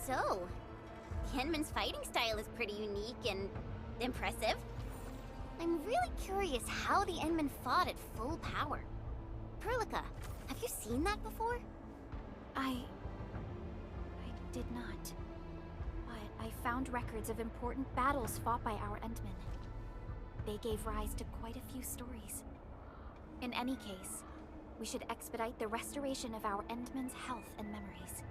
So, the Endman's fighting style is pretty unique and impressive. I'm really curious how the Endman fought at full power. Perlica, have you seen that before? I did not. But I found records of important battles fought by our Endmen. They gave rise to quite a few stories. In any case, we should expedite the restoration of our Endmen's health and memories.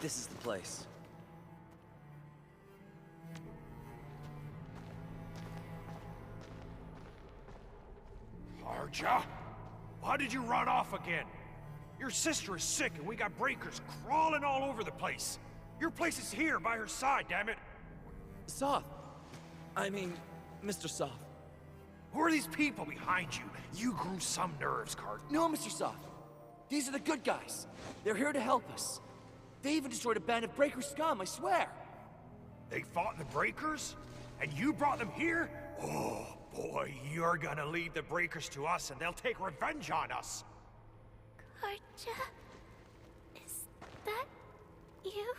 This is the place. Arja? Why did you run off again? Your sister is sick and we got breakers crawling all over the place. Your place is here by her side, damn it. Soth. I mean, Mr. Soth. Who are these people behind you? You grew some nerves, Cart. No, Mr. Soth. These are the good guys. They're here to help us. They even destroyed a band of breaker scum, I swear. They fought in the breakers? And you brought them here? Oh, boy, you're gonna lead the breakers to us and they'll take revenge on us. Karja? Is that you?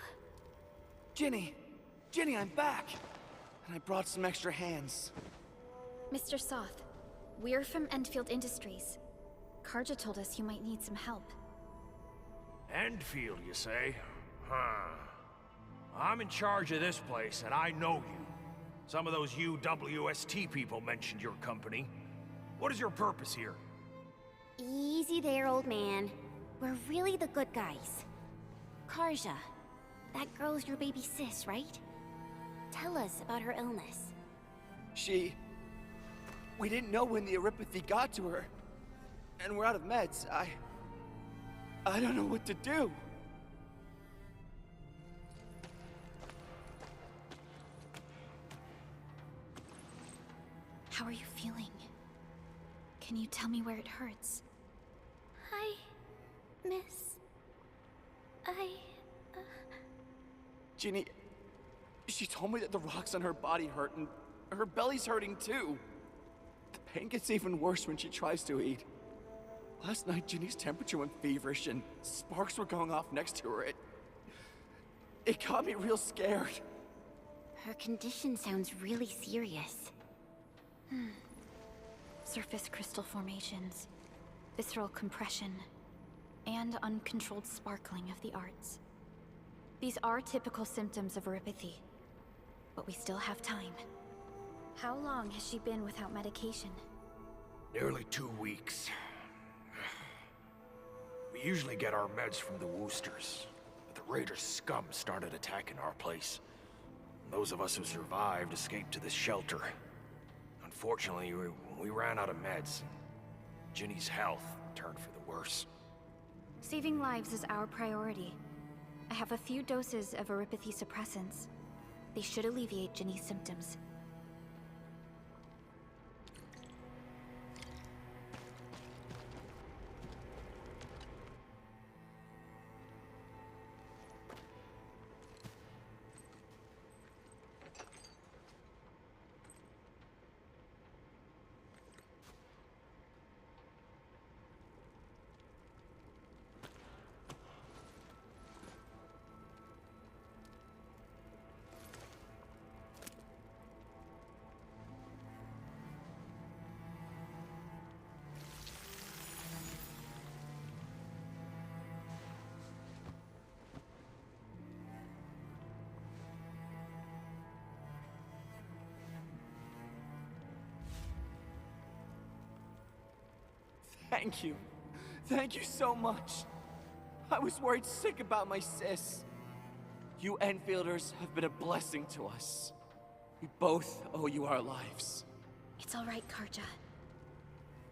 Ginny! Ginny, I'm back! And I brought some extra hands. Mr. Soth, we're from Endfield Industries. Karja told us you might need some help. Endfield, you say? Huh. I'm in charge of this place, and I know you. Some of those UWST people mentioned your company. What is your purpose here? Easy there, old man. We're really the good guys. Karja, that girl's your baby sis, right? Tell us about her illness. We didn't know when the Aripathy got to her. And we're out of meds. I don't know what to do. How are you feeling? Can you tell me where it hurts? Hi, miss. Ginny, she told me that the rocks on her body hurt and her belly's hurting too. The pain gets even worse when she tries to eat. Last night, Ginny's temperature went feverish and sparks were going off next to her. It got me real scared. Her condition sounds really serious. Surface crystal formations, visceral compression, and uncontrolled sparkling of the arts. These are typical symptoms of Aripathy, but we still have time. How long has she been without medication? Nearly 2 weeks. We usually get our meds from the Woosters, but the Raiders' scum started attacking our place. Those of us who survived escaped to this shelter. Unfortunately, we ran out of meds. Ginny's health turned for the worse. Saving lives is our priority. I have a few doses of Aripathy suppressants. They should alleviate Ginny's symptoms. Thank you. Thank you so much. I was worried sick about my sis. You Enfielders have been a blessing to us. We both owe you our lives. It's all right, Karja.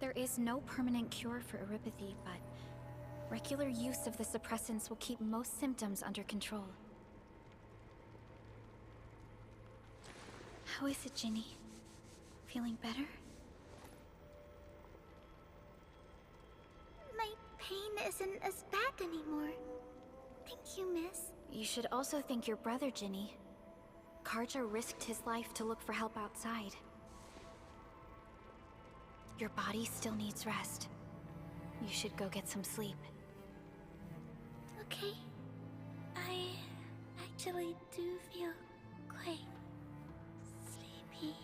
There is no permanent cure for erypathy, but regular use of the suppressants will keep most symptoms under control. How is it, Ginny? Feeling better? My pain isn't as bad anymore. Thank you, miss. You should also thank your brother, Ginny. Karja risked his life to look for help outside. Your body still needs rest. You should go get some sleep. Okay. I actually do feel quite sleepy.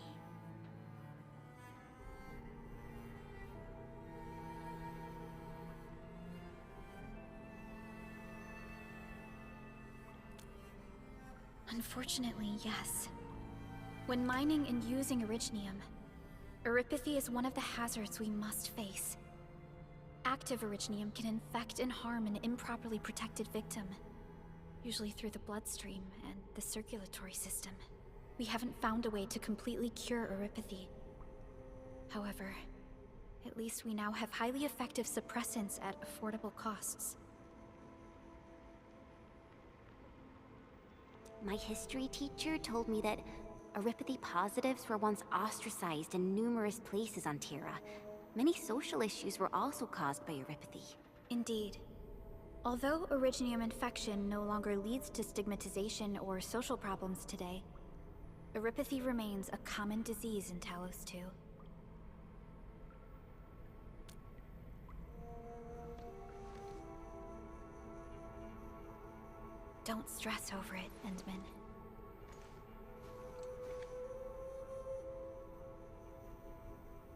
Unfortunately, yes. When mining and using originium, erypathy is one of the hazards we must face. Active originium can infect and harm an improperly protected victim, usually through the bloodstream and the circulatory system. We haven't found a way to completely cure erypathy. However, at least we now have highly effective suppressants at affordable costs. My history teacher told me that erypathy positives were once ostracized in numerous places on Terra. Many social issues were also caused by erypathy. Indeed. Although originium infection no longer leads to stigmatization or social problems today, erypathy remains a common disease in Talos 2. Don't stress over it, Endman.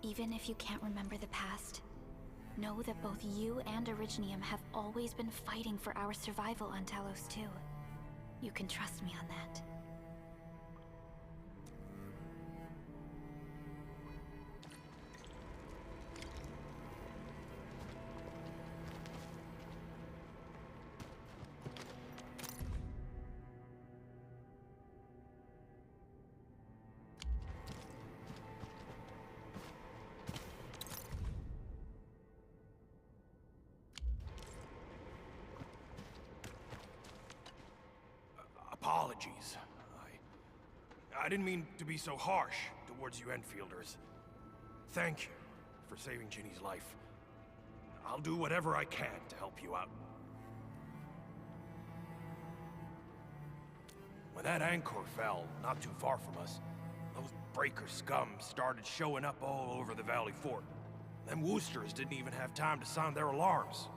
Even if you can't remember the past, know that both you and Originium have always been fighting for our survival on Talos 2. You can trust me on that. Apologies. I didn't mean to be so harsh towards you Enfielders. Thank you for saving Ginny's life. I'll do whatever I can to help you out. When that anchor fell not too far from us, those breaker scum started showing up all over the Valley Fort. Them Woosters didn't even have time to sound their alarms.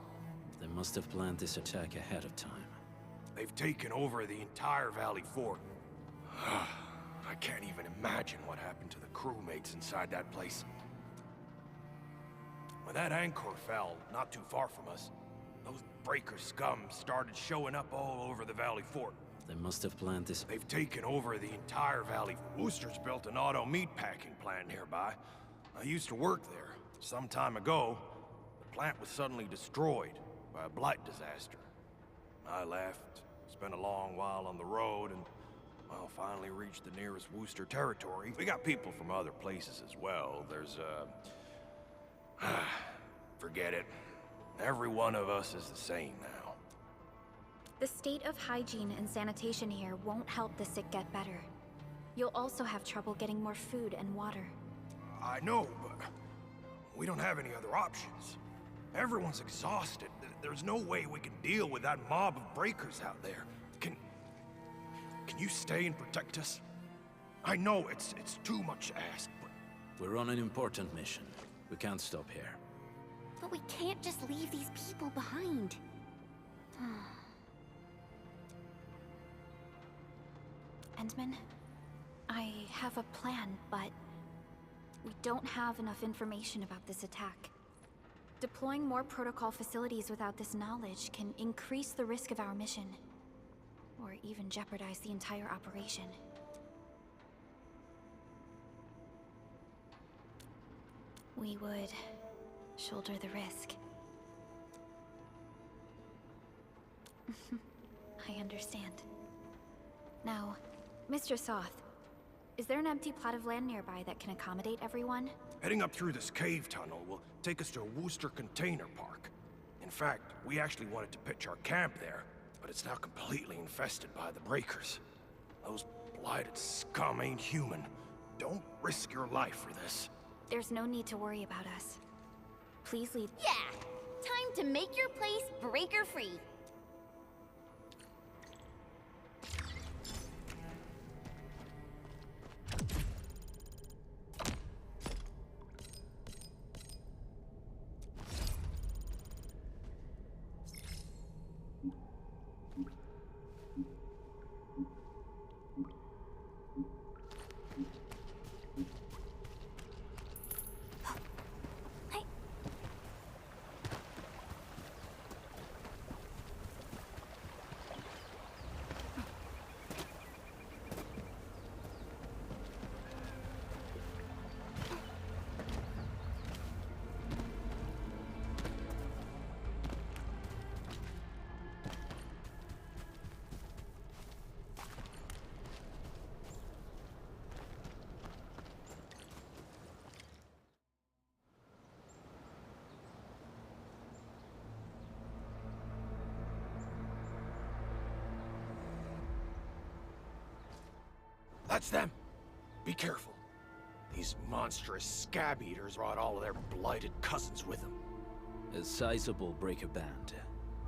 They must have planned this attack ahead of time. They've taken over the entire Valley Fort. I can't even imagine what happened to the crewmates inside that place. When that anchor fell not too far from us, those breaker scum started showing up all over the Valley Fort. They must have planned this. They've taken over the entire valley. Woosters built an auto meatpacking plant nearby. I used to work there. Some time ago, the plant was suddenly destroyed by a blight disaster. I left, spent a long while on the road, and, well, finally reached the nearest Wooster territory. We got people from other places as well. There's, forget it. Every one of us is the same now. The state of hygiene and sanitation here won't help the sick get better. You'll also have trouble getting more food and water. I know, but we don't have any other options. Everyone's exhausted. There's no way we can deal with that mob of breakers out there. Can you stay and protect us? I know it's too much to ask, but... We're on an important mission. We can't stop here. But we can't just leave these people behind. Endman, I have a plan, but we don't have enough information about this attack. Deploying more protocol facilities without this knowledge can increase the risk of our mission, or even jeopardize the entire operation. We would shoulder the risk. I understand. Now, Mr. Soth, Is there an empty plot of land nearby that can accommodate everyone? Heading up through this cave tunnel will take us to a Wooster container park. In fact, we actually wanted to pitch our camp there, but it's now completely infested by the breakers. Those blighted scum ain't human. Don't risk your life for this. There's no need to worry about us. Please lead. Yeah! Time to make your place breaker-free. That's them! Be careful. These monstrous scab eaters brought all of their blighted cousins with them. A sizable breaker band.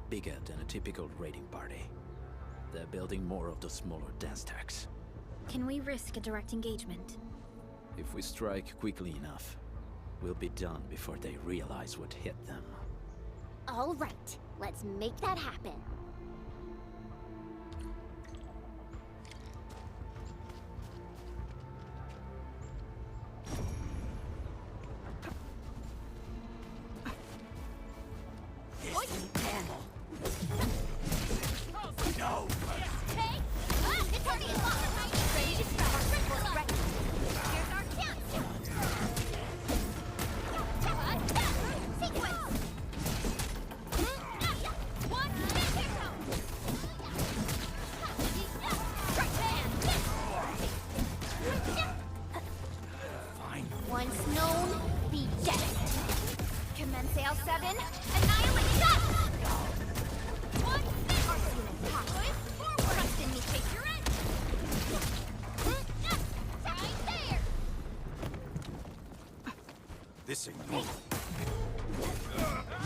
Bigger than a typical raiding party. They're building more of the smaller dance tags. Can we risk a direct engagement? If we strike quickly enough, we'll be done before they realize what hit them. All right, let's make that happen. No! Hey! Ah, it's already a lot of time. Ready to start. Ready. Here's our camp. Sequence. One, here goes. Fine. Once known, be dead. Commence AL7. Annihilate shot. One, trust in me, take your edge. Right there. This ain't normal.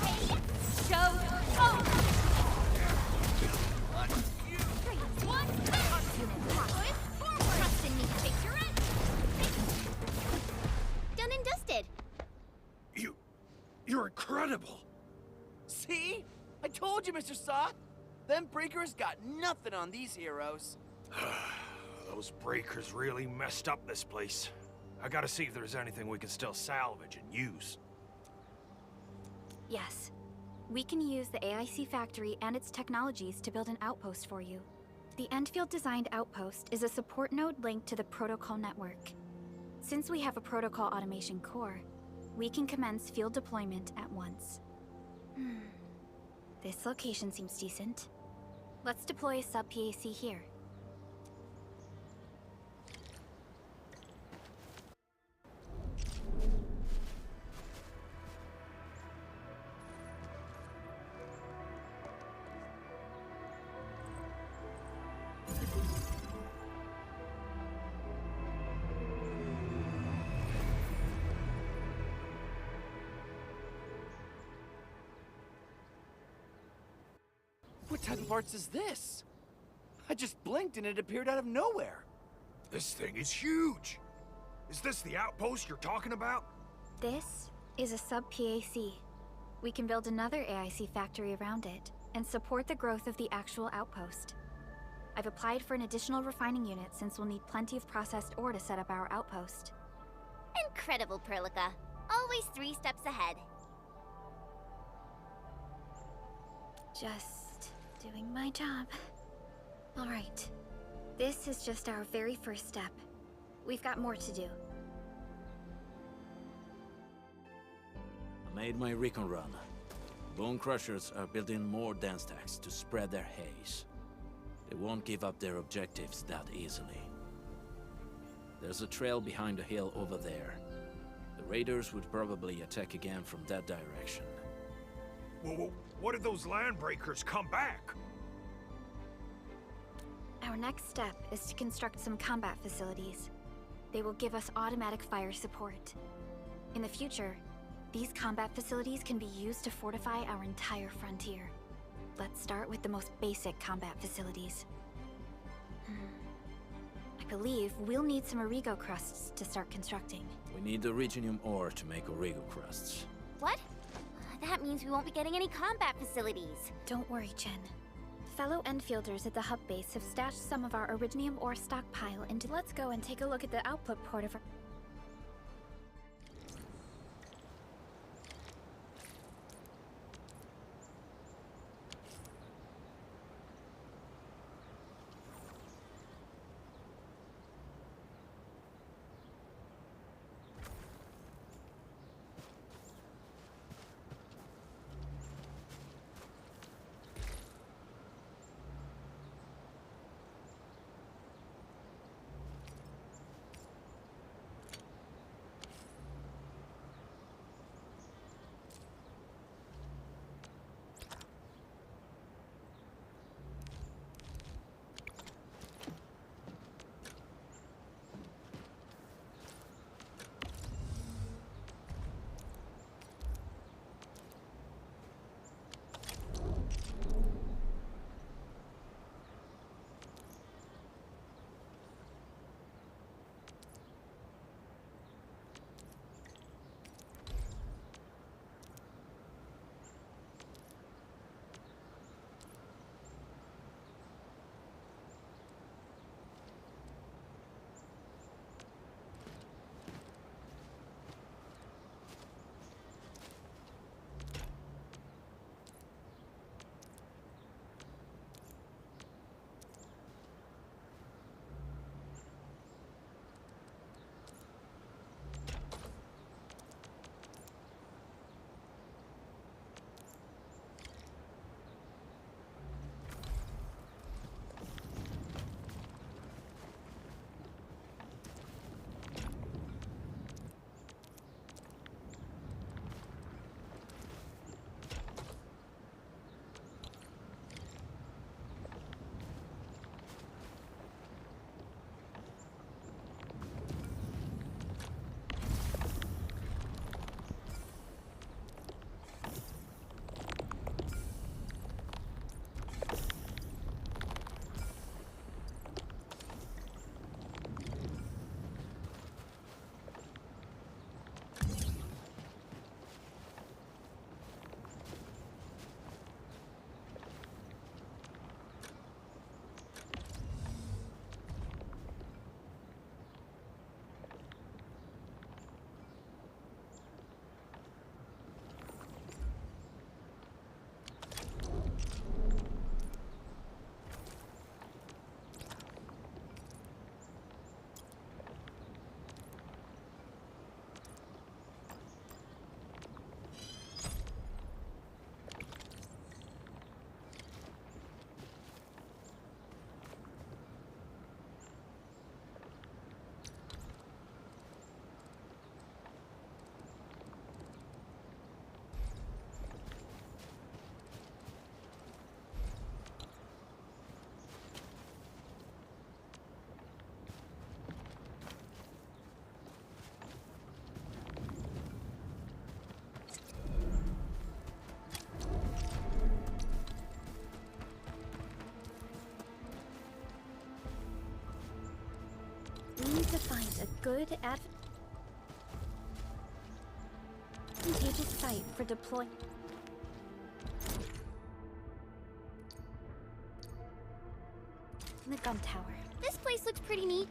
Hey, show. Oh. One, trust in me, take your edge. Done and dusted. You're incredible! See? I told you, Mr. Saw! Them breakers got nothing on these heroes. Those breakers really messed up this place. I gotta see if there's anything we can still salvage and use. Yes. We can use the AIC factory and its technologies to build an outpost for you. The Endfield designed outpost is a support node linked to the protocol network. Since we have a protocol automation core, we can commence field deployment at once. This location seems decent. Let's deploy a sub-PAC here. What type of arts is this? I just blinked and it appeared out of nowhere. This thing is huge! Is this the outpost you're talking about? This is a sub-PAC. We can build another AIC factory around it and support the growth of the actual outpost. I've applied for an additional refining unit since we'll need plenty of processed ore to set up our outpost. Incredible, Perlica. Always 3 steps ahead. Just doing my job. All right. This is just our very first step. We've got more to do. I made my recon run. Bone Crushers are building more dance stacks to spread their haze. They won't give up their objectives that easily. There's a trail behind the hill over there. The raiders would probably attack again from that direction. Whoa, what if those landbreakers come back? Our next step is to construct some combat facilities. They will give us automatic fire support. In the future, these combat facilities can be used to fortify our entire frontier. Let's start with the most basic combat facilities. I believe we'll need some Origo crusts to start constructing. We need the Originium ore to make Origo crusts. What? That means we won't be getting any combat facilities. Don't worry, Jen. Fellow Endfielders at the hub base have stashed some of our Originium ore stockpile into— Let's go and take a look at the output port of our— We need to find a good advantageous site for deploying. The gun tower. This place looks pretty neat.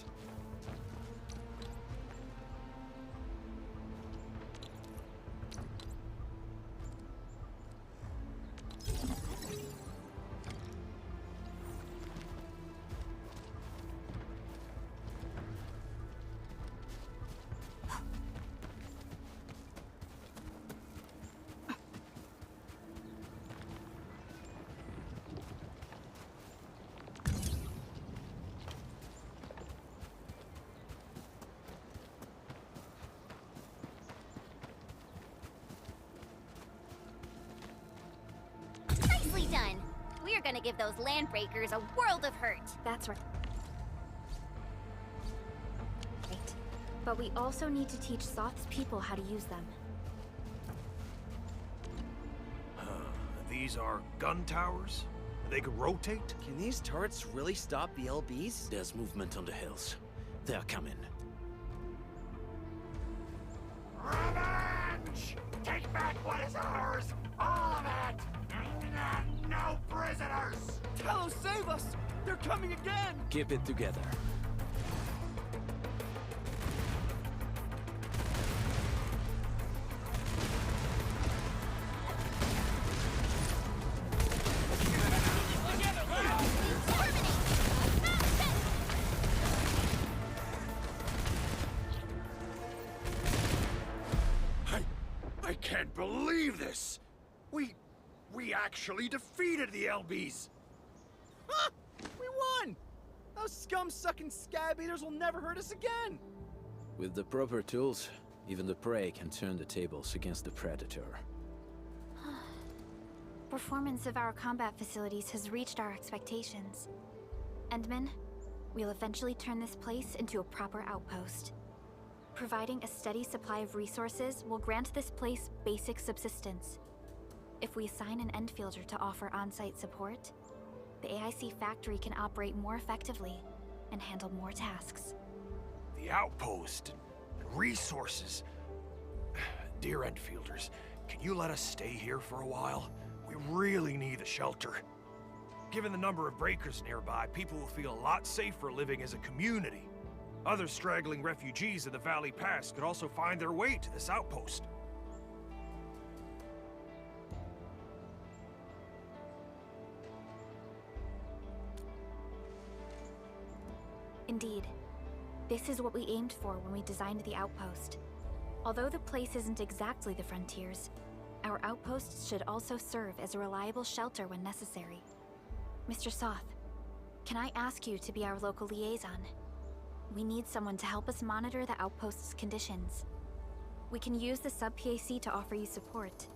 gonna give those landbreakers a world of hurt. That's right. But we also need to teach Soth's people how to use them. These are gun towers? They can rotate? Can these turrets really stop the LBs? There's movement on the hills. They're coming. Revenge! Take back what is ours! All of it! No prisoners! Talos, save us! They're coming again! Keep it together. I can't believe this! We actually defeated the LBs! Huh! We won! Those scum-sucking scab eaters will never hurt us again! With the proper tools, even the prey can turn the tables against the predator. Performance of our combat facilities has reached our expectations. Endman, we'll eventually turn this place into a proper outpost. Providing a steady supply of resources will grant this place basic subsistence. If we assign an Endfielder to offer on-site support, the AIC factory can operate more effectively and handle more tasks. The outpost and resources. Dear Endfielders, can you let us stay here for a while? We really need a shelter. Given the number of breakers nearby, people will feel a lot safer living as a community. Other straggling refugees of the Valley Pass could also find their way to this outpost. Indeed. This is what we aimed for when we designed the outpost. Although the place isn't exactly the frontiers, our outposts should also serve as a reliable shelter when necessary. Mr. Soth, can I ask you to be our local liaison? We need someone to help us monitor the outpost's conditions. We can use the sub-PAC to offer you support.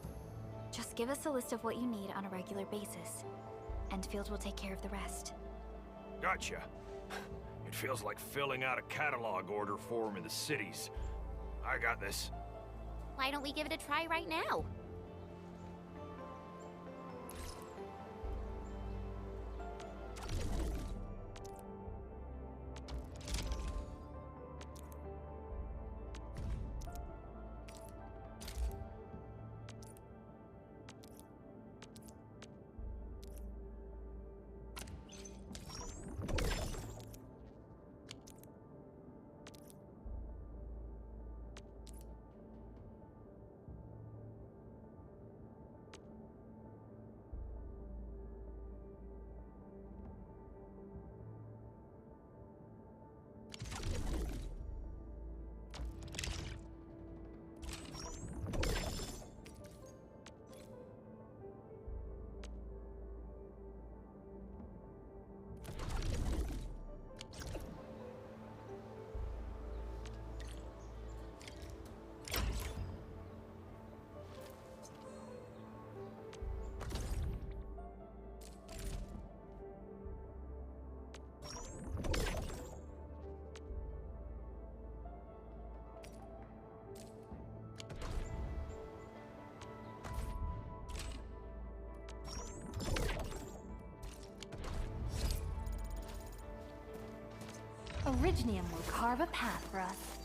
Just give us a list of what you need on a regular basis. Endfield will take care of the rest. Gotcha. It feels like filling out a catalog order form in the cities. I got this. Why don't we give it a try right now? Originium will carve a path for us.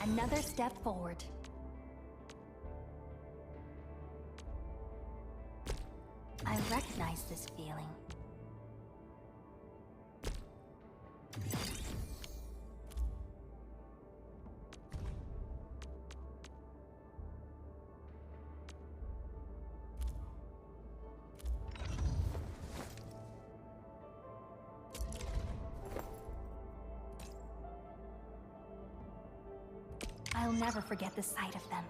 Another step forward. I recognize this feeling. I'll never forget the sight of them.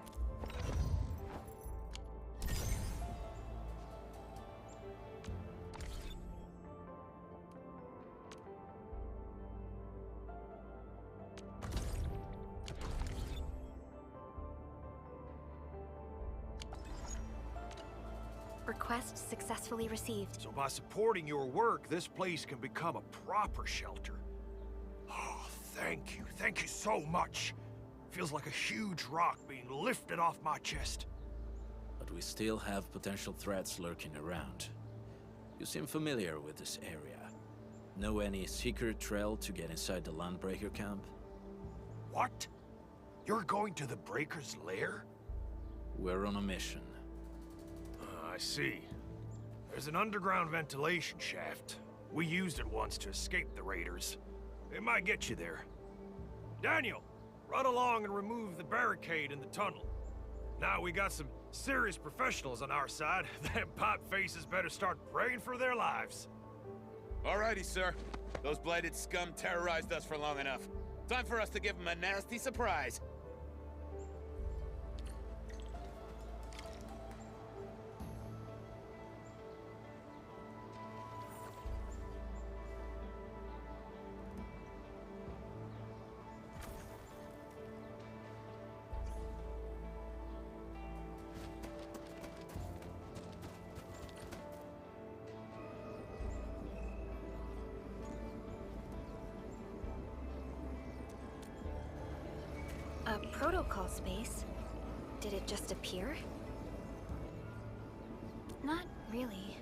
Request successfully received. So by supporting your work, this place can become a proper shelter. Oh, thank you. Thank you so much. Feels like a huge rock being lifted off my chest. But we still have potential threats lurking around. You seem familiar with this area. Know any secret trail to get inside the Landbreaker camp? What? You're going to the Breaker's lair? We're on a mission. I see. There's an underground ventilation shaft. We used it once to escape the raiders. It might get you there. Daniel, run along and remove the barricade in the tunnel. Now we got some serious professionals on our side. Them pipe faces better start praying for their lives. Alrighty, sir. Those blighted scum terrorized us for long enough. Time for us to give them a nasty surprise. A protocol space? Did it just appear? Not really.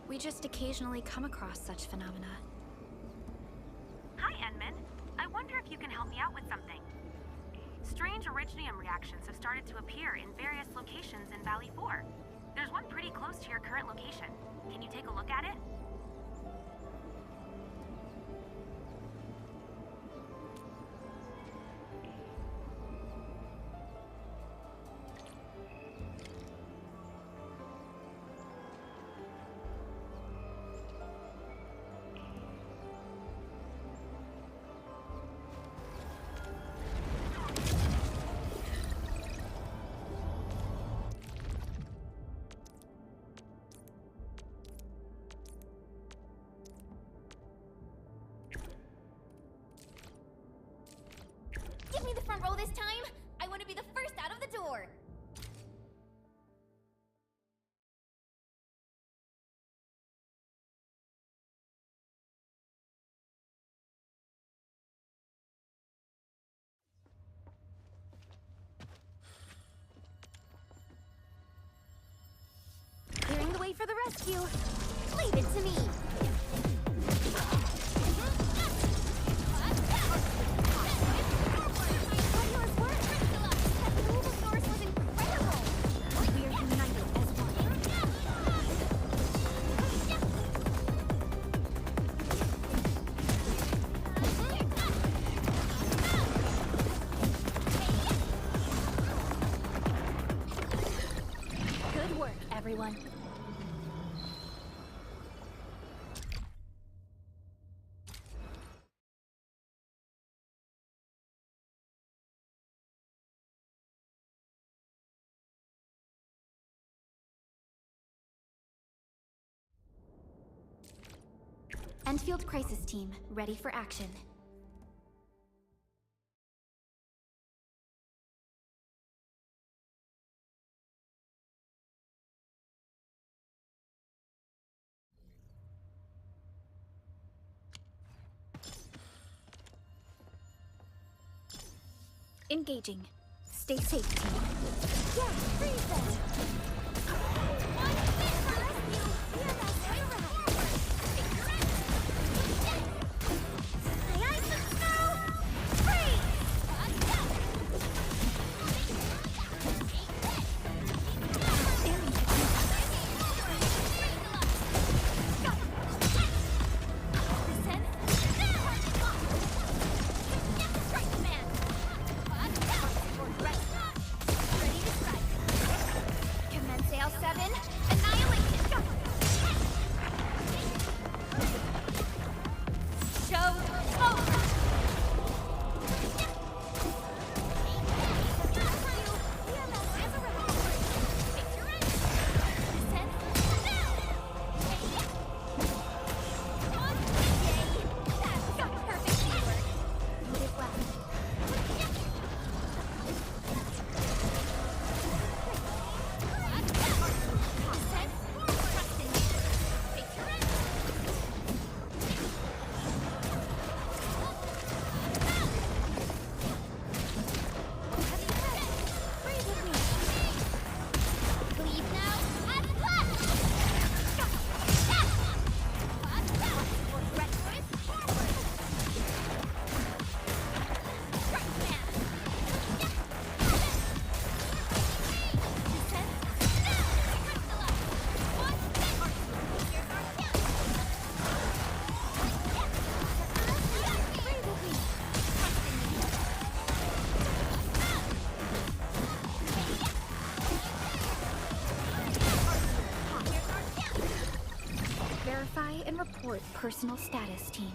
We just occasionally come across such phenomena. Hi, Endman. I wonder if you can help me out with something. Strange originium reactions have started to appear in various locations in Valley 4. There's one pretty close to your current location. Can you take a look at it? Give me the front row this time! I want to be the first out of the door! Clearing the way for the rescue! Leave it to me! Good work, everyone. Endfield Crisis Team, ready for action. Engaging. Stay safe, team. Yeah, freeze them! One hit for rescue! We're about Aye, aye, Snow! Freeze! Report personal status, team.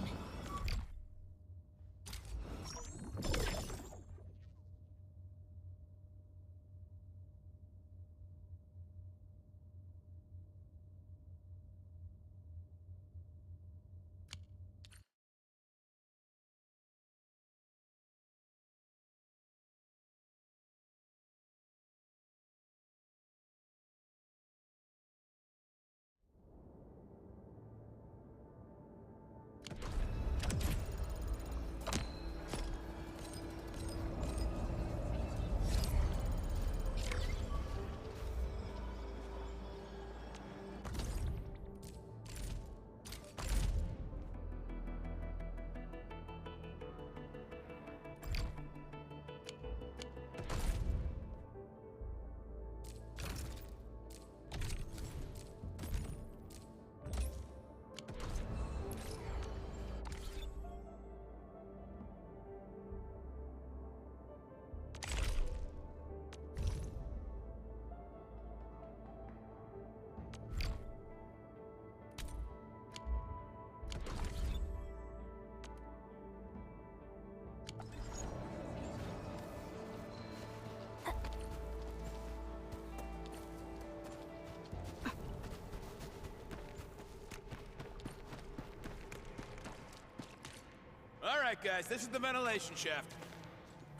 Alright guys, this is the ventilation shaft.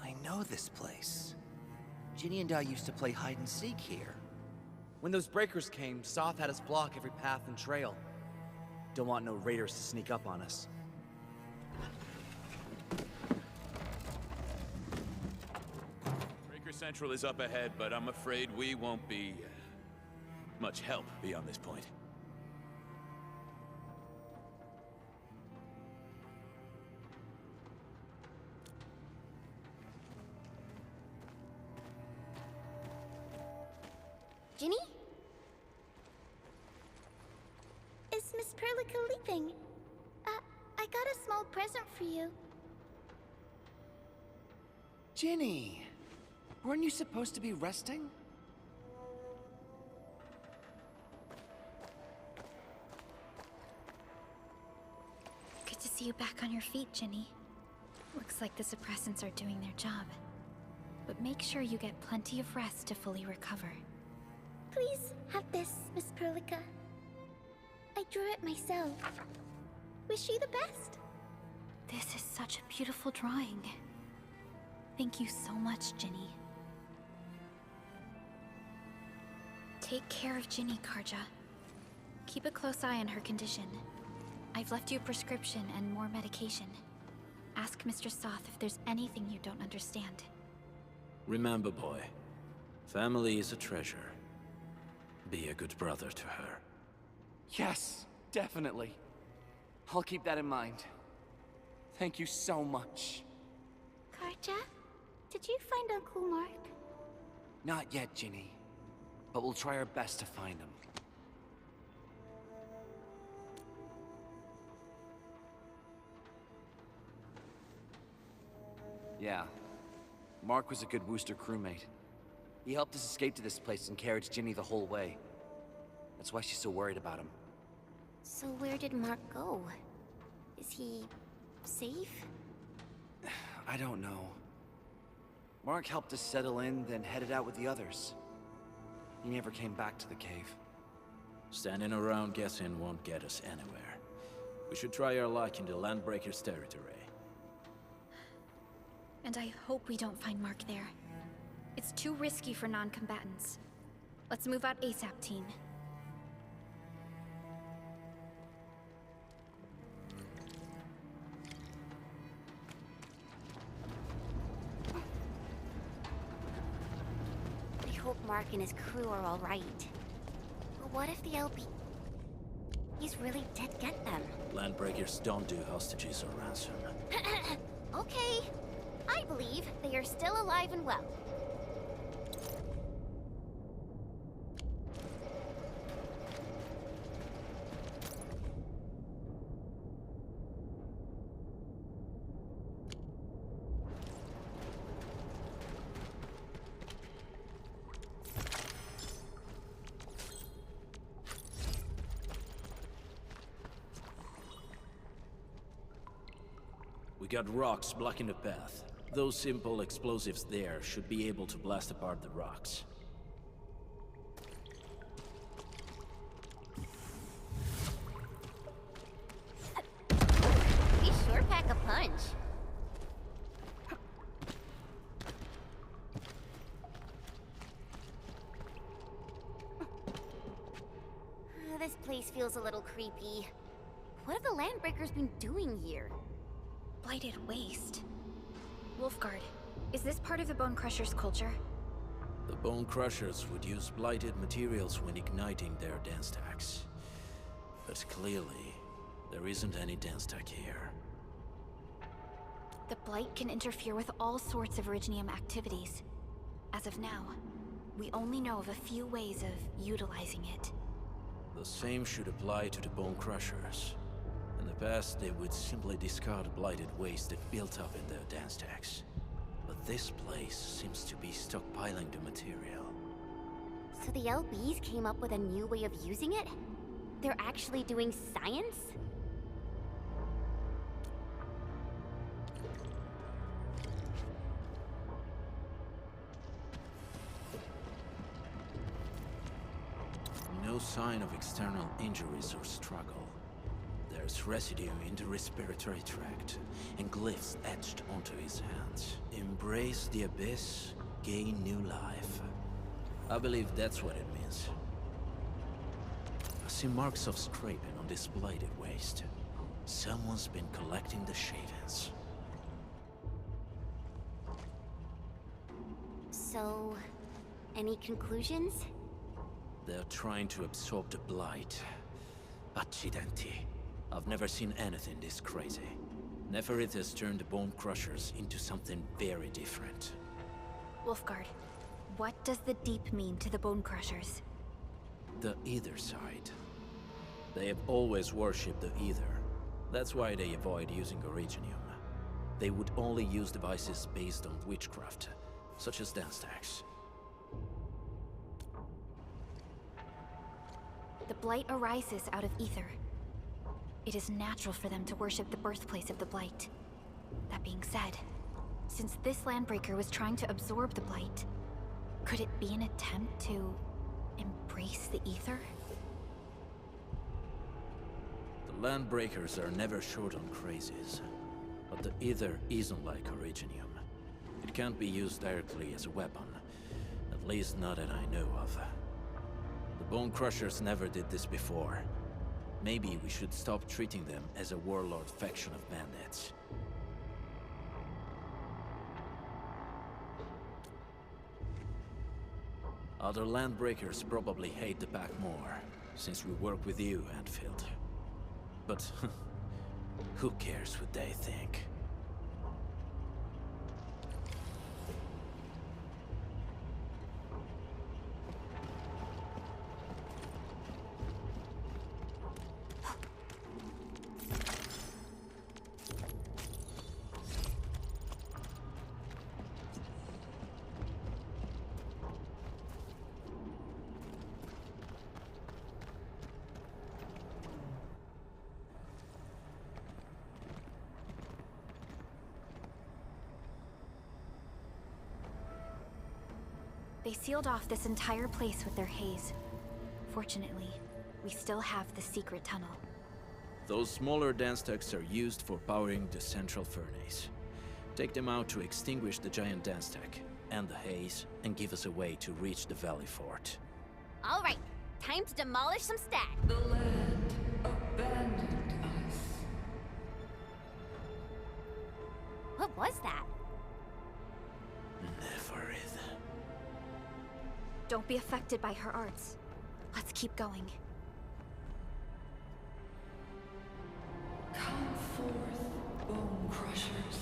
I know this place. Ginny and I used to play hide and seek here. When those breakers came, Soth had us block every path and trail. Don't want no raiders to sneak up on us. Breaker Central is up ahead, but I'm afraid we won't be much help beyond this point. Ginny? Is Miss Perlica leaving? I got a small present for you. Ginny! Weren't you supposed to be resting? Good to see you back on your feet, Ginny. Looks like the suppressants are doing their job. But make sure you get plenty of rest to fully recover. Please have this, Miss Perlica. I drew it myself. Wish you the best. This is such a beautiful drawing. Thank you so much, Ginny. Take care of Ginny, Karja. Keep a close eye on her condition. I've left you a prescription and more medication. Ask Mr. Soth if there's anything you don't understand. Remember, boy, family is a treasure. Be a good brother to her. Yes, definitely. I'll keep that in mind. Thank you so much. Karja, did you find Uncle Mark? Not yet, Ginny. But we'll try our best to find him. Yeah. Mark was a good Wooster crewmate. He helped us escape to this place and carried Ginny the whole way. That's why she's so worried about him. So where did Mark go? Is he safe? I don't know. Mark helped us settle in, then headed out with the others. He never came back to the cave. Standing around guessing won't get us anywhere. We should try our luck in the Landbreaker's territory. And I hope we don't find Mark there. It's too risky for non-combatants. Let's move out ASAP, team. I hope Mark and his crew are all right. But what if the LBs really did get them? Landbreakers don't do hostages or ransom. Okay. I believe they are still alive and well. got rocks blocking the path. Those simple explosives there should be able to blast apart the rocks. We sure pack a punch. This place feels a little creepy. What have the Landbreakers been doing here? Blighted waste. Wolfguard, is this part of the Bone Crusher's culture? The Bone Crushers would use blighted materials when igniting their dance stacks. But clearly, there isn't any dance stack here. The Blight can interfere with all sorts of Originium activities. As of now, we only know of a few ways of utilizing it. The same should apply to the Bone Crushers. In the past, they would simply discard blighted waste that built up in their dance stacks. But this place seems to be stockpiling the material. So the LBs came up with a new way of using it? They're actually doing science? No sign of external injuries or struggle. There's residue in the respiratory tract, and glyphs etched onto his hands. Embrace the abyss, gain new life. I believe that's what it means. I see marks of scraping on this blighted waste. Someone's been collecting the shavings. So, any conclusions? They're trying to absorb the blight. Accidenti. I've never seen anything this crazy. Neferith has turned the Bone Crushers into something very different. Wolfguard, what does the Deep mean to the Bone Crushers? The Ether side. They have always worshipped the Ether. That's why they avoid using Originium. They would only use devices based on witchcraft, such as dance stacks. The Blight arises out of Ether. It is natural for them to worship the birthplace of the Blight. That being said, since this Landbreaker was trying to absorb the Blight, could it be an attempt to embrace the Ether? The Landbreakers are never short on crazes, but the Ether isn't like Originium. It can't be used directly as a weapon, at least not that I know of. The Bone Crushers never did this before. Maybe we should stop treating them as a warlord faction of bandits. Other Landbreakers probably hate the pack more, since we work with you, Endfield. But who cares what they think? They sealed off this entire place with their haze. Fortunately, we still have the secret tunnel. Those smaller dance stacks are used for powering the central furnace. Take them out to extinguish the giant dance stack and the haze, and give us a way to reach the Valley Fort. All right, time to demolish some stacks. The land abandoned us. What was that? Neferith. Don't be affected by her arts. Let's keep going. Come forth, Bone Crushers.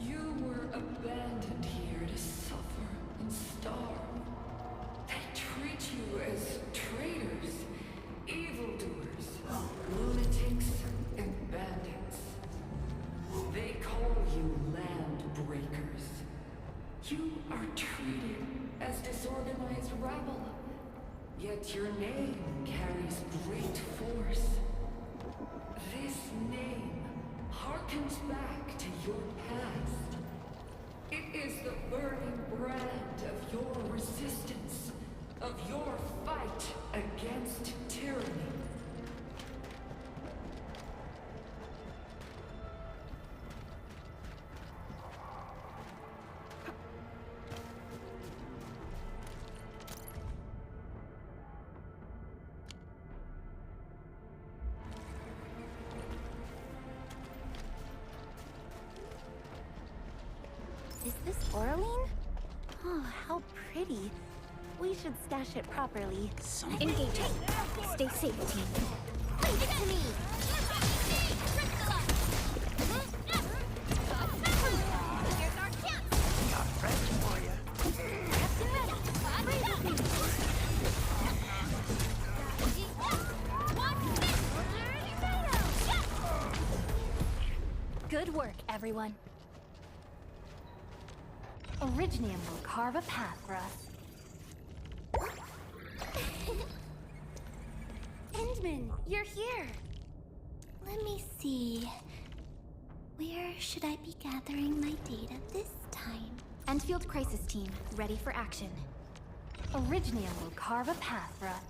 You were abandoned here to suffer and starve. They treat you as traitors, evildoers, lunatics, and bandits. They call you Landbreakers. You are treated as disorganized rabble. Yet your name carries great force. This name harkens back to your past. It is the burning brand of your resistance, of your fight against tyranny. Is this Oraline? Oh, how pretty. We should stash it properly. Engaging. Stay safe, team. Leave it to me! Here's our chance! Got friends for you. Captain ready! Watch this! Good work, everyone. Originium will carve a path for us. Endman, you're here. Let me see. Where should I be gathering my data this time? Endfield crisis team, ready for action. Originium will carve a path for us.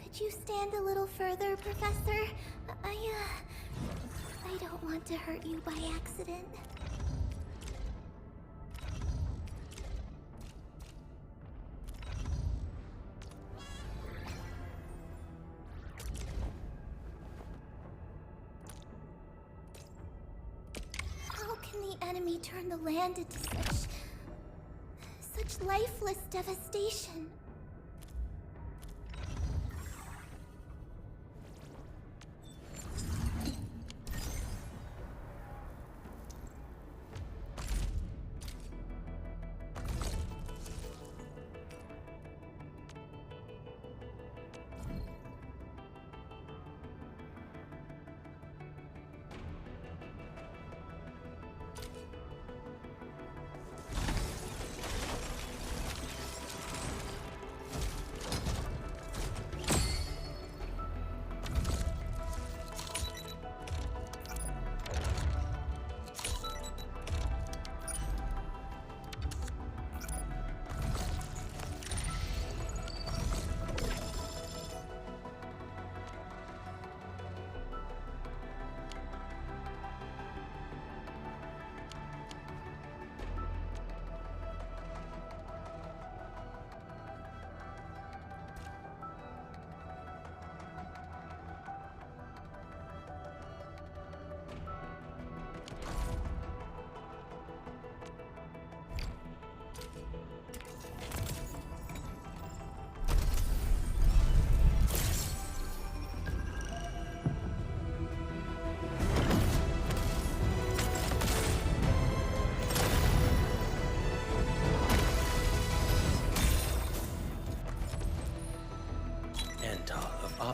Could you stand a little further, Professor? I don't want to hurt you by accident. How can the enemy turn the land into such lifeless devastation?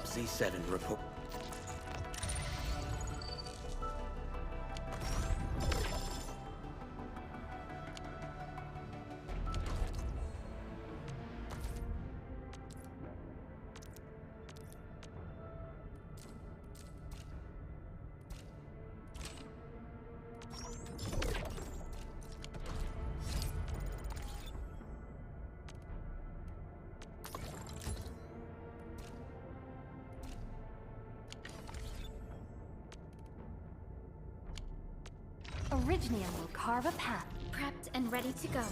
Z7 report. Originium will carve a path. Prepped and ready to go.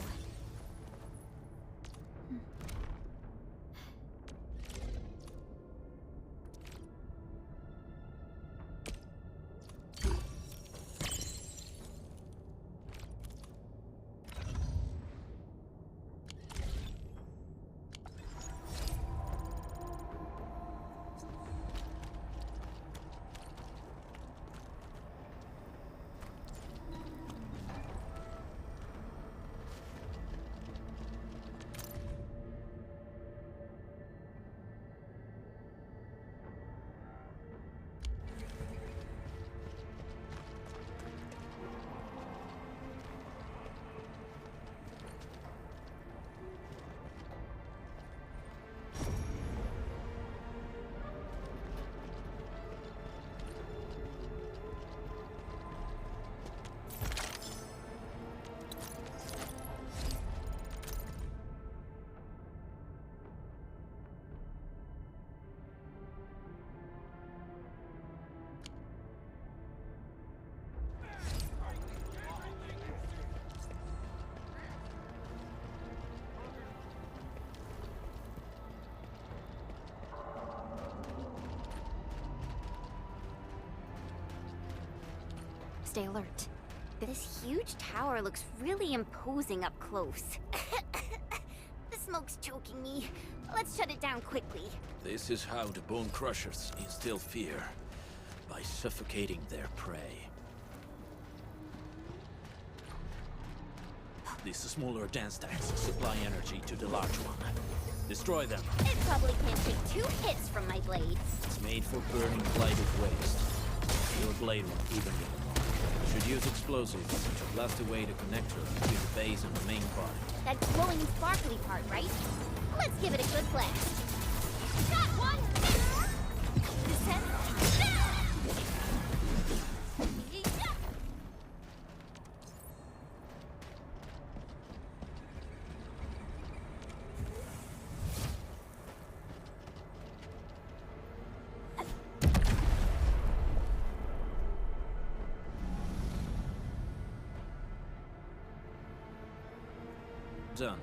stay alert. This huge tower looks really imposing up close. The smoke's choking me. Let's shut it down quickly. This is how the Bone Crushers instill fear, by suffocating their prey. These smaller dance stacks supply energy to the large one. Destroy them. It probably can't take 2 hits from my blade. It's made for burning blighted waste. Your blade won't even get along. You should use explosives to blast away the connector between the base and the main body. That glowing sparkly part, right? Let's give it a good blast. Got one! Descend. Done.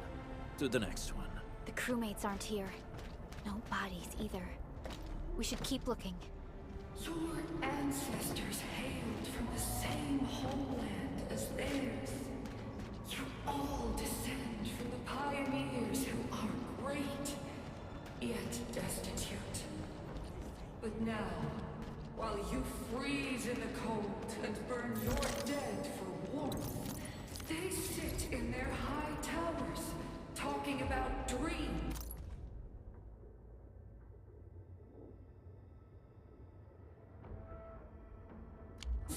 To the next one. The crewmates aren't here. No bodies either. We should keep looking. Your ancestors hailed from the same homeland as theirs. You all descend from the pioneers who are great, yet destitute. But now, while you freeze in the cold and burn your dead for warmth, they sit in their high towers, talking about dreams.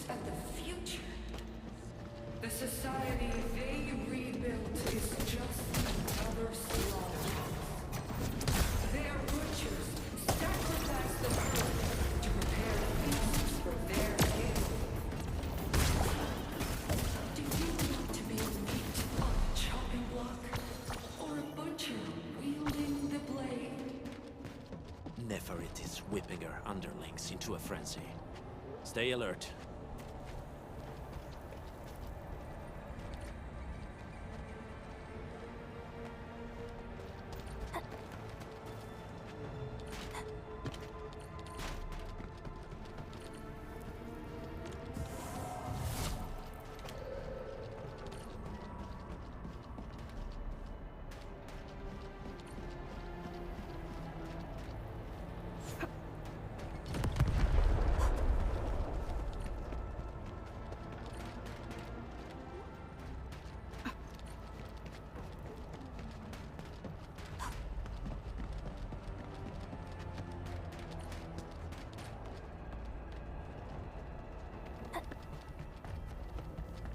And the future. The society they rebuilt is just another slaughterhouse. Their butchers sacrifice the earth to prepare feasts for their king. Do you want to be meat on a chopping block, or a butcher wielding the blade? Neferit is whipping her underlings into a frenzy. Stay alert.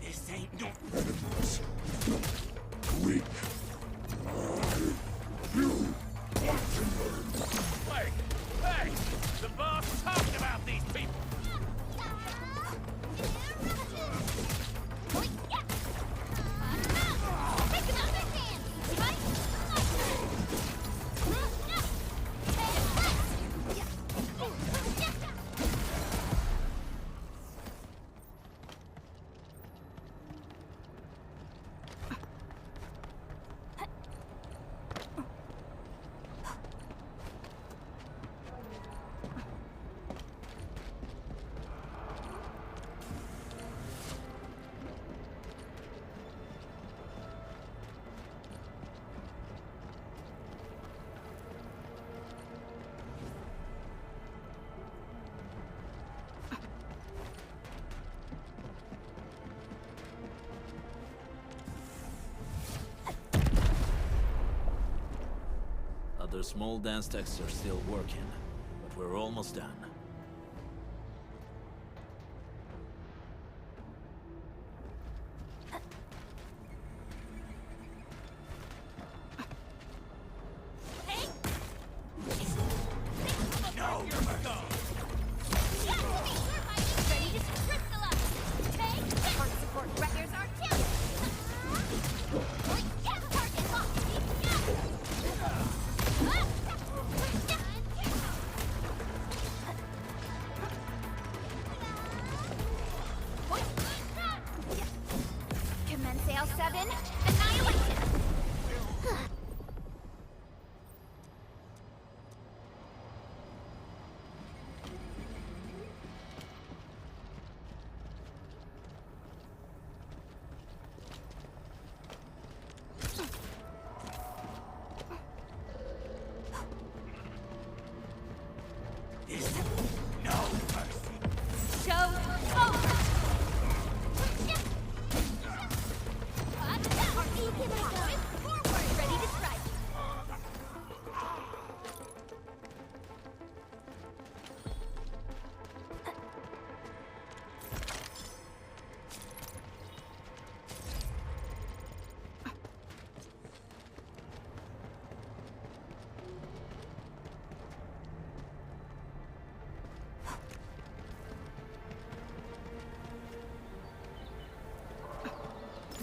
This ain't no... Weak. You want to learn. Hey! Hey! The boss talked about these people! Other small dance stacks are still working, but we're almost done.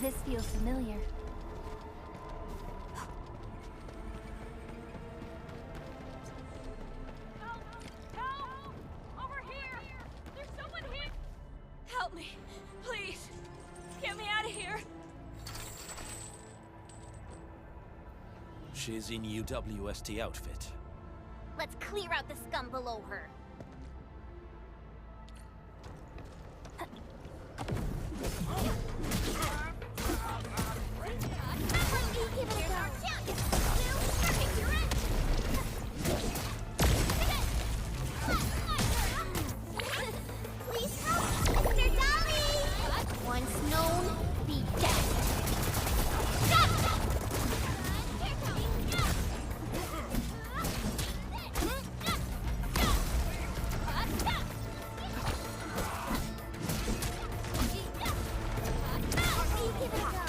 This feels familiar. Over here! There's someone here! Help me, please! Get me out of here! She's in UWST outfit. Let's clear out the scum below her. Please help, Mr. Dolly! Once known, be dead.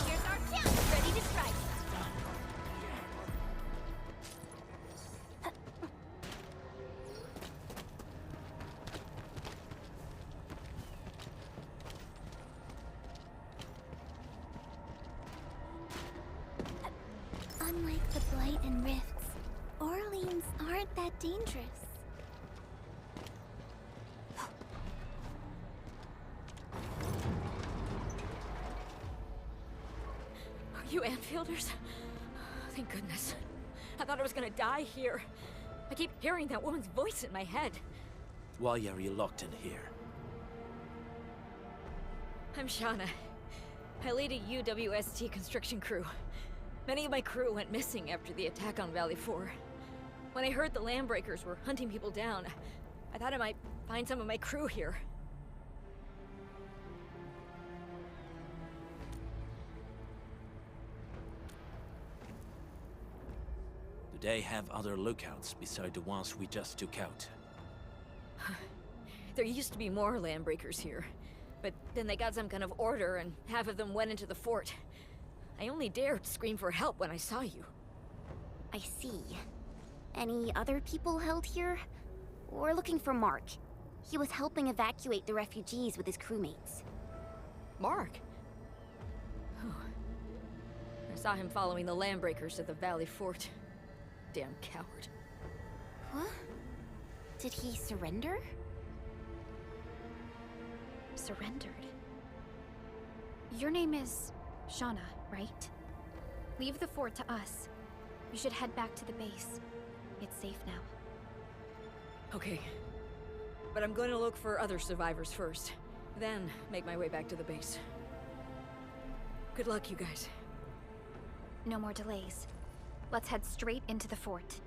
Here's our chance, ready to strike. Unlike the Blight and Rifts, Orleans aren't that dangerous. Are you Enfielders? Thank goodness. I thought I was gonna die here. I keep hearing that woman's voice in my head. Why are you locked in here? I'm Shauna. I lead a UWST construction crew. Many of my crew went missing after the attack on Valley 4. When I heard the Landbreakers were hunting people down, I thought I might find some of my crew here. Do they have other lookouts beside the ones we just took out? There used to be more Landbreakers here, but then they got some kind of order and half of them went into the fort. I only dared scream for help when I saw you. I see. Any other people held here? We're looking for Mark. He was helping evacuate the refugees with his crewmates. Mark? Oh. I saw him following the Landbreakers to the Valley Fort. Damn coward. What? Did he surrender? Surrendered. Your name is Shauna, right? Leave the fort to us. You should head back to the base. It's safe now. Okay. But I'm going to look for other survivors first. Then make my way back to the base. Good luck, you guys. No more delays. Let's head straight into the fort.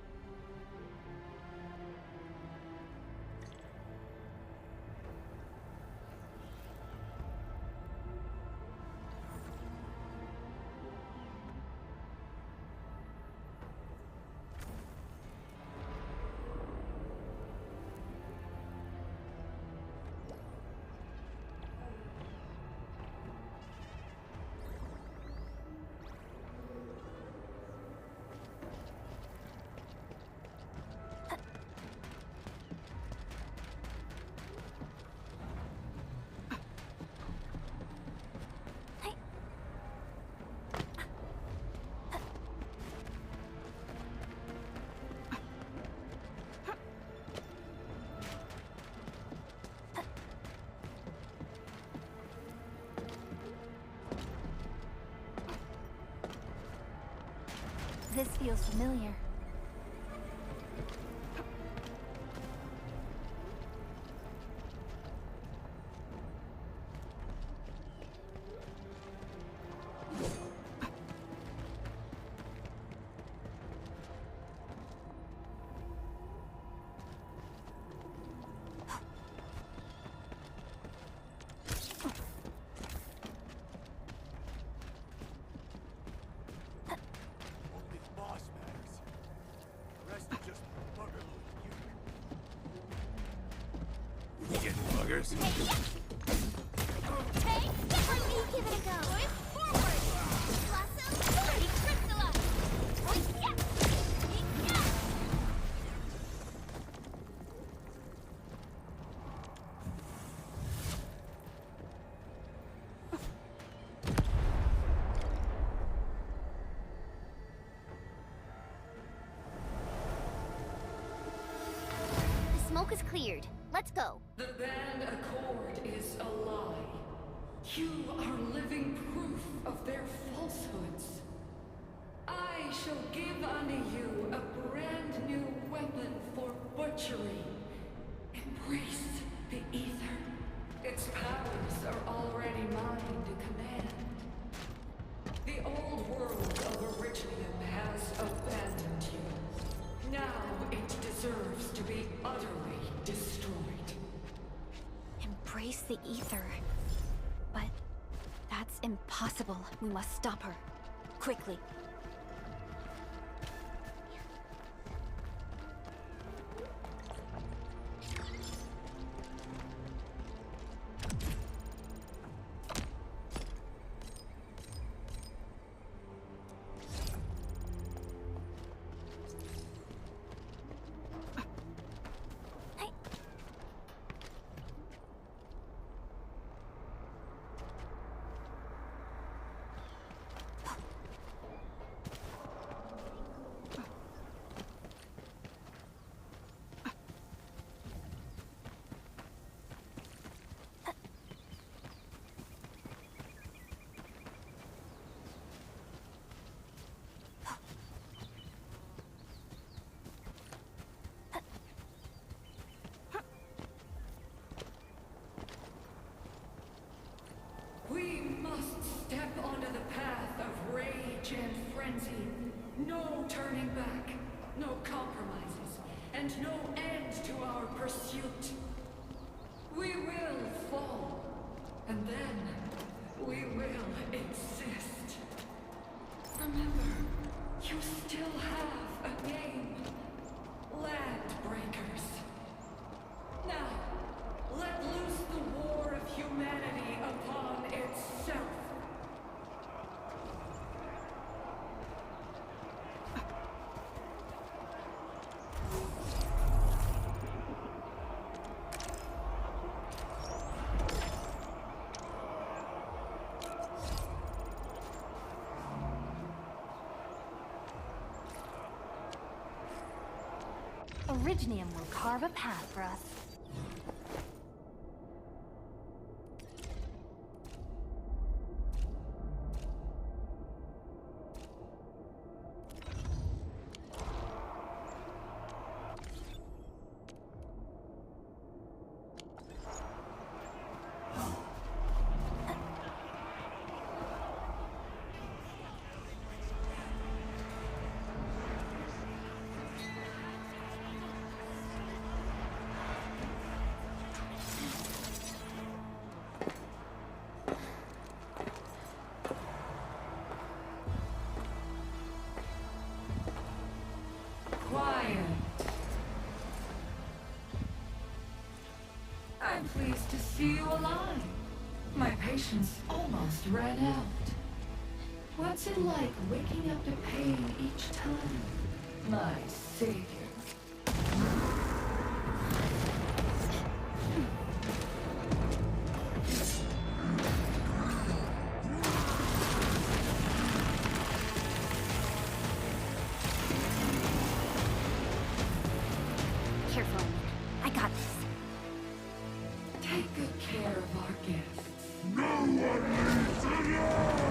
This feels familiar. Buggers. Hey, let me give it a go. Forward! Blossom, ready, crystallize! Oh, yeah! Room's cleared. Let's go. The Band Accord is a lie. You are living proof of their falsehoods. I shall give unto you a brand new weapon for butchery. Embrace the ether. Its powers are already mine to command. The old world of Originium has abandoned you. Now it deserves to be utterly destroyed. Embrace the ether. But that's impossible. We must stop her. Quickly. We must step onto the path of rage and frenzy. No turning back, no compromises, and no end to our pursuit. We will fall, and then we will exist. Remember, you still have a name. Landbreakers. Now, let loose the war of humanity upon itself. Originium will carve a path for us. Quiet. I'm pleased to see you alive. My patience almost ran out. What's it like waking up to pain each time? My savior. Careful. I got this. Take good care of our guests. No one leaves alone!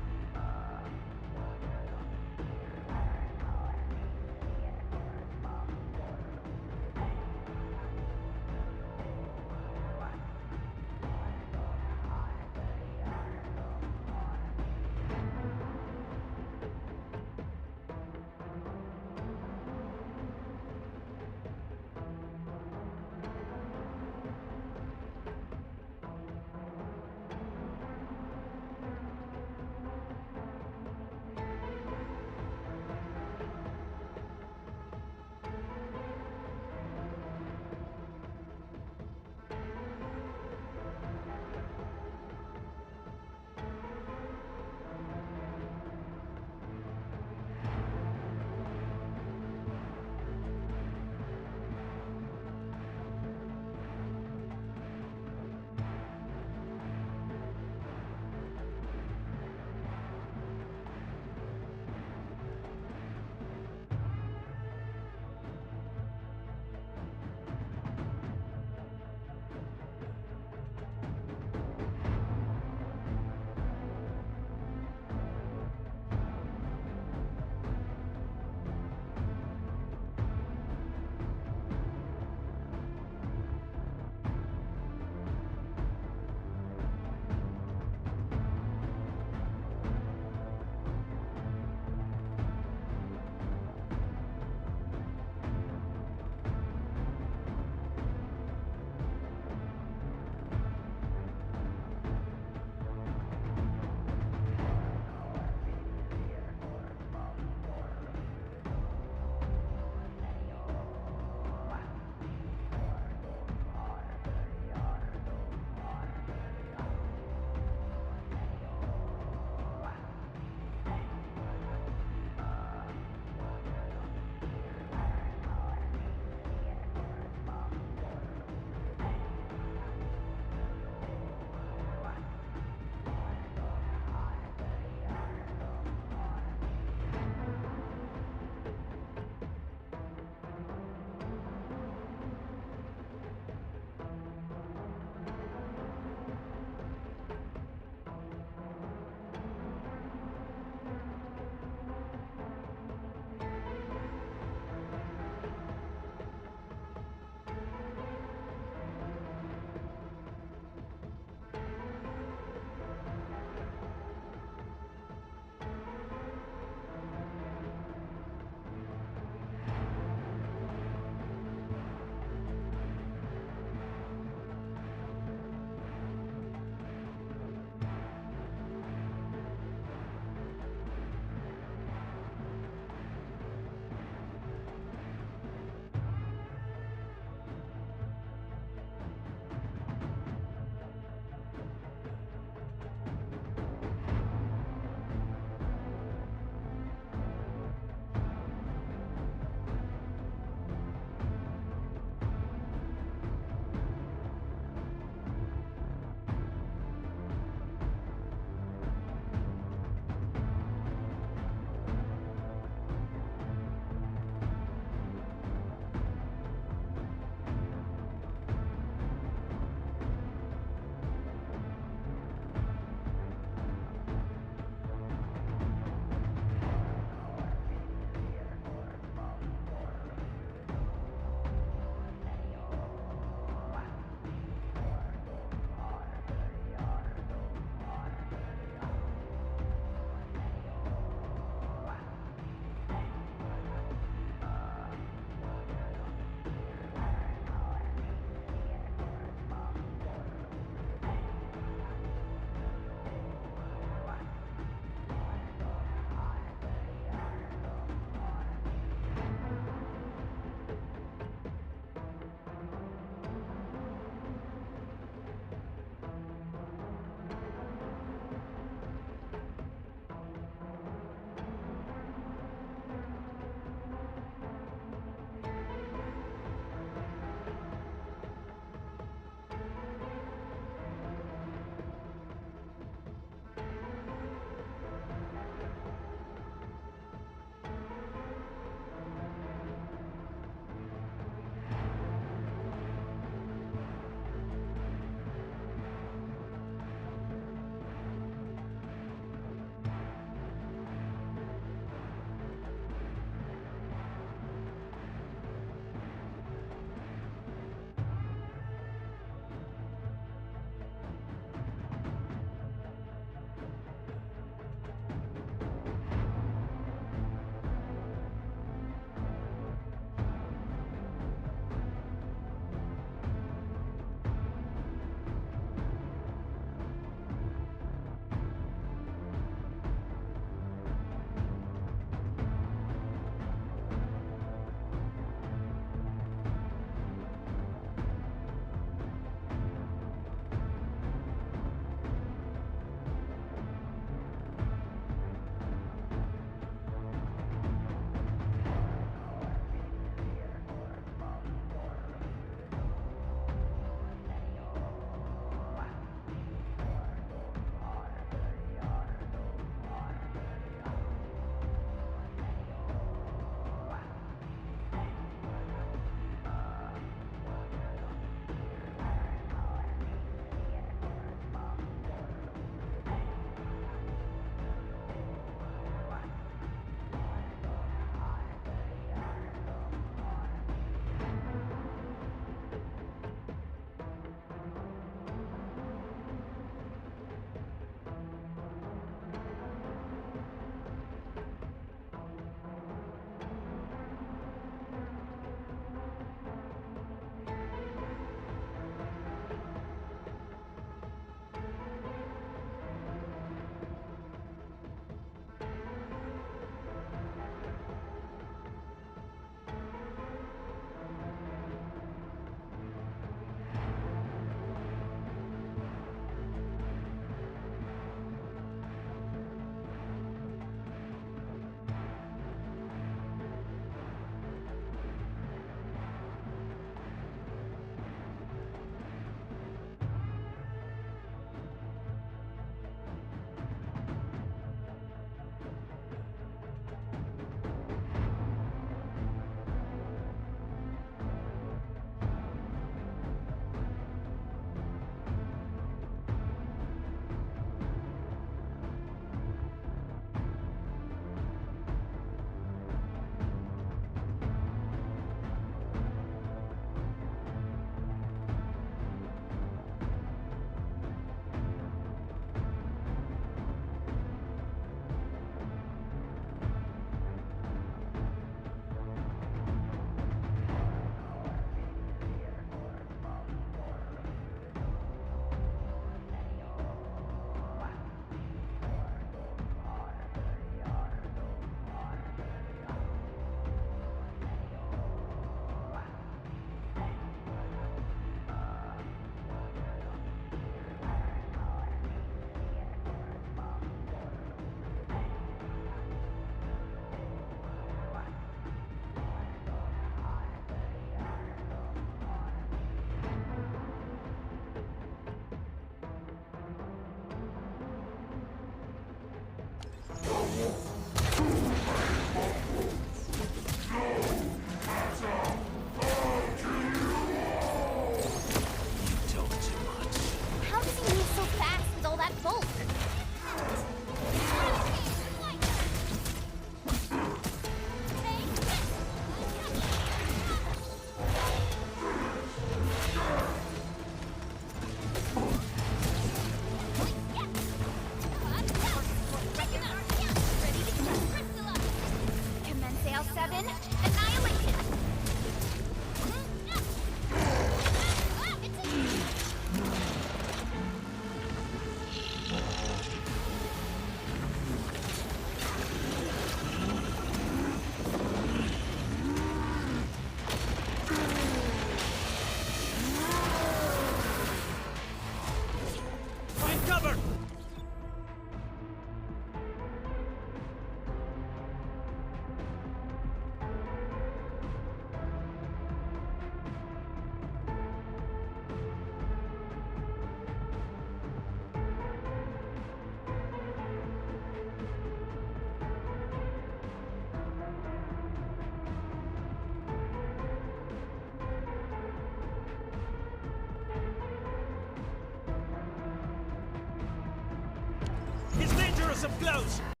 us up close!